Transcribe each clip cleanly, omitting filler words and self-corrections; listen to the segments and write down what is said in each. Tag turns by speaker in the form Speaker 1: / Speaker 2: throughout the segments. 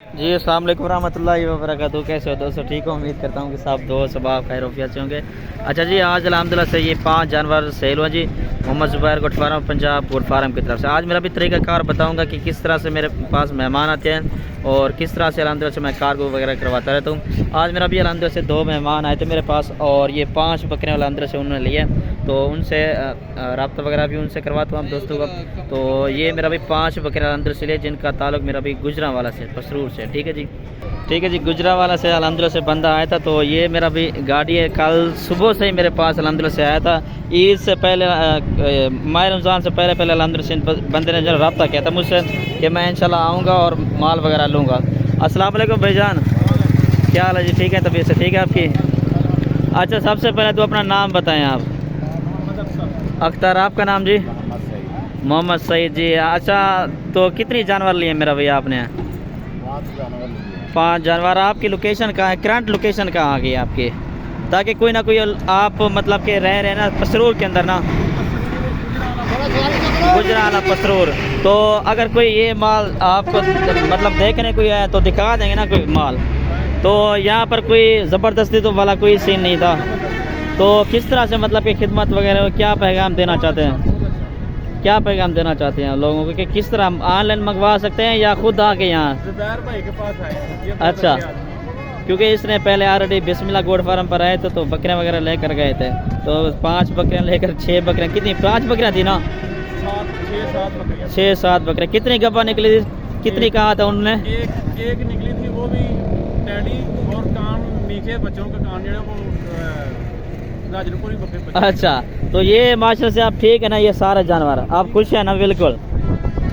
Speaker 1: जी अस्सलाम वालेकुम रहमतुल्लाहि व बरकातहू। कैसे हो दोस्तों, ठीक हो? उम्मीद करता हूँ कि सब दोस्त सबाब खैर वफियत से होंगे। अच्छा जी, आज अल्हम्दुलिल्लाह से ये 5 जानवर सेल हुआ जी, Mohammed Zubair goat farm Punjab goat farm की तरफ से। आज मेरा भी तरीक़ाकार बताऊँगा कि किस तरह से मेरे पास मेहमान आते हैं और किस तरह से अल्हम्दुलिल्लाह से मैं कार्गो वगैरह करवाता रहता हूँ। आज मेरा भी अल्हम्दुलिल्लाह से 2 मेहमान आए थे मेरे पास और ये 5 बकरियाँ अल्हम्दुलिल्लाह से उन्होंने लिए, तो उनसे रब्ता वगैरह भी उनसे करवाता हूँ दोस्तों का। तो ये मेरा भी 5 बकरियाँ अल्हम्दुलिल्लाह से लिए, जिनका ताल्लुक़ मेरा भी गुजरांवाला से, पसरूर से। ठीक है जी, ठीक है जी, गुजरांवाला से अल्हम्दुलिल्लाह से बंदा आया था। तो ये मेरा भी गाड़ी है, कल सुबह से ही मेरे पास अल्हम्दुलिल्लाह से आया था। ईद से पहले माह रमज़ान से पहले अल्हम्दुलिल्लाह से बंदे ने जो रब्ता किया था मुझसे कि मैं इंशाल्लाह आऊँगा और माल वगैरह लूँगा। अस्सलाम वालेकुम भाईजान, क्या हाल है जी? ठीक है, तबीयत से ठीक है आपकी? अच्छा, सबसे पहले तो अपना नाम बताएं आप। अख्तर, आपका नाम जी? मोहम्मद सईद जी। अच्छा, तो कितनी जानवर लिए मेरा भैया आपने? 5 जानवर। आपकी लोकेशन कहाँ है, करंट लोकेशन कहाँ आ गई आपकी, ताकि कोई ना कोई आप मतलब के रह रहे ना पसरूर के अंदर ना, गुजरांवाला पसरूर। तो अगर कोई ये माल आपको मतलब देखने कोई आया तो दिखा देंगे ना कोई माल। तो यहाँ पर कोई ज़बरदस्ती तो वाला कोई सीन नहीं था। तो किस तरह से मतलब कि खिदमत वगैरह क्या पैगाम देना चाहते हैं, क्या पैगाम देना चाहते हैं लोगों को कि किस तरह हम ऑनलाइन मंगवा सकते हैं या खुद आके यहाँ?
Speaker 2: ज़ुबैर भाई के पास आए।
Speaker 1: अच्छा, क्योंकि इसने पहले ऑलरेडी बिस्मिल्लाह गोट फार्म पर आए थे तो बकरियाँ वगैरह लेकर गए थे। तो 5 बकरियाँ लेकर 6 बकरियाँ, कितनी 5 बकरियाँ थी ना? 6-7 बकरियाँ। कितनी गब्बा निकली थी, कितनी कहा था उन्होंने?
Speaker 2: एक निकली थी, वो भी टैडी और कान नीचे बच्चों के कान जो वो गाजरपुरी बकरी।
Speaker 1: अच्छा, तो ये माशा से आप ठीक है ना, ये सारे जानवर आप खुश हैं ना? बिल्कुल।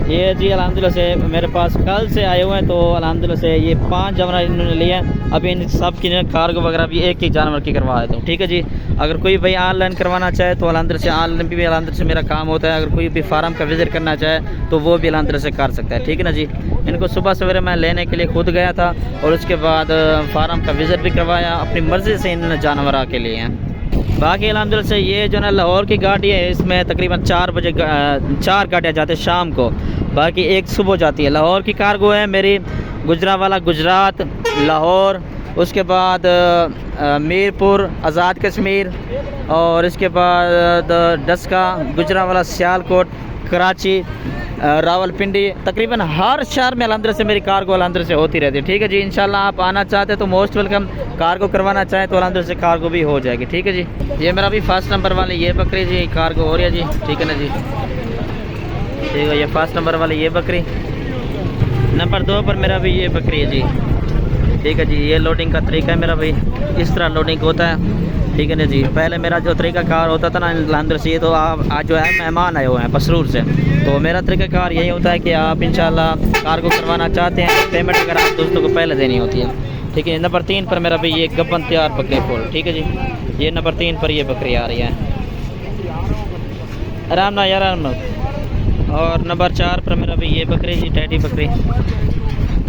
Speaker 1: ये जी अल्हम्दुलिल्लाह से मेरे पास कल से आए हुए हैं, तो अल्हम्दुलिल्लाह से ये 5 जानवर इन्होंने लिए हैं। अभी इन सब की कार्गो वगैरह भी एक जानवर की करवा देता हूँ। ठीक है जी, अगर कोई भाई ऑनलाइन करवाना चाहे तो अल्हम्दुलिल्लाह से ऑनलाइन भी अल्हम्दुलिल्लाह से मेरा काम होता है। अगर कोई भी फार्म का विज़िट करना चाहे तो वो भी अल्हम्दुलिल्लाह से कर सकता है। ठीक है ना जी, इनको सुबह सवेरे मैं लेने के लिए खुद गया था और उसके बाद फार्म का विज़िट भी करवाया। अपनी मर्ज़ी से इन्होंने जानवर आके लिए हैं। बाकी अल्हम्दुलिल्लाह से ये जो ना लाहौर की गाड़ी है, इसमें तकरीबन 4 बजे 4 गाड़ियाँ जाते हैं शाम को, बाकी एक सुबह जाती है। लाहौर की कार्गो है मेरी, गुजरांवाला गुजरात, लाहौर, उसके बाद मीरपुर, आज़ाद कश्मीर, और इसके बाद डस्का, गुजरांवाला, सियालकोट, कराची, रावलपिंडी, तकरीबन हर शहर में अल्हम्दुलिल्लाह से मेरी कार्गो अल्हम्दुलिल्लाह से होती रहती है। ठीक है जी, इंशाल्लाह आप आना चाहते हैं तो मोस्ट वेलकम। कार्गो करवाना चाहें तो अल्हम्दुलिल्लाह से कार्गो भी हो जाएगी। ठीक है जी, ये मेरा भी फर्स्ट नंबर वाली ये बकरी जी कार्गो हो रही है जी। ठीक है ना जी, ठीक है, ये फर्स्ट नंबर वाली ये बकरी। नंबर 2 पर मेरा भी ये बकरी है जी। ठीक है जी, ये लोडिंग का तरीका है मेरा भाई, इस तरह लोडिंग होता है। ठीक है ना जी, पहले मेरा जो तरीक़ाकार होता था ना अल्हम्दुलिल्लाह से, ये तो आप आज जो है मेहमान आए हुए हैं पसरूर से, तो मेरा तरीक़ाकार यही होता है कि आप इंशाल्लाह कार्गो करवाना चाहते हैं, पेमेंट अगर आप दोस्तों को पहले देनी होती है। ठीक है, नंबर 3 पर मेरा भी ये गब्बन तैयार बकरी फुल। ठीक है जी, ये नंबर 3 पर ये बकरी आ रही है, आराम ना यार आराम ना। और नंबर 4 पर मेरा भी ये बकरी जी, टैडी बकरी।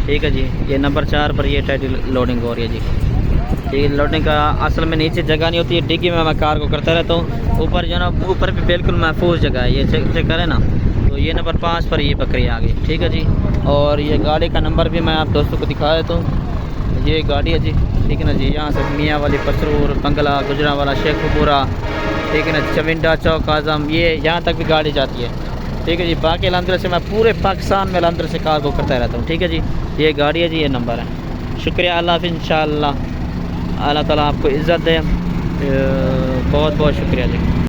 Speaker 1: ठीक है जी, ये नंबर 4 पर ये टैडी लोडिंग हो रही है जी। ठीक है, लोडिंग का असल में नीचे जगह नहीं होती है, डिग्गी में मैं कार्गो करता रहता हूँ। ऊपर जो ना, ऊपर भी बिल्कुल महफूज जगह है, ये चेक करें ना। तो ये नंबर 5 पर ये बकरी आ गई। ठीक है जी, और ये गाड़ी का नंबर भी मैं आप दोस्तों को दिखा देता हूँ। ये गाड़ी है जी। ठीक है ना जी, यहाँ से मियाँ वाली पसरूर, बंगला, गुजरांवाला, शेखपुरा, ठीक है ना, चविंडा, चौक आज़म, ये यहाँ तक भी गाड़ी जाती है। ठीक है जी, बाकी अल्हम्दुलिल्लाह से मैं पूरे पाकिस्तान में अल्हम्दुलिल्लाह से कार्गो करता रहता हूँ। ठीक है जी, ये गाड़ी है जी, ये नंबर है। शुक्रिया, अल्लाह हाफ़िज़, इंशाअल्लाह अल्लाह ताला आपको इज़्ज़त दे। बहुत बहुत शुक्रिया जी।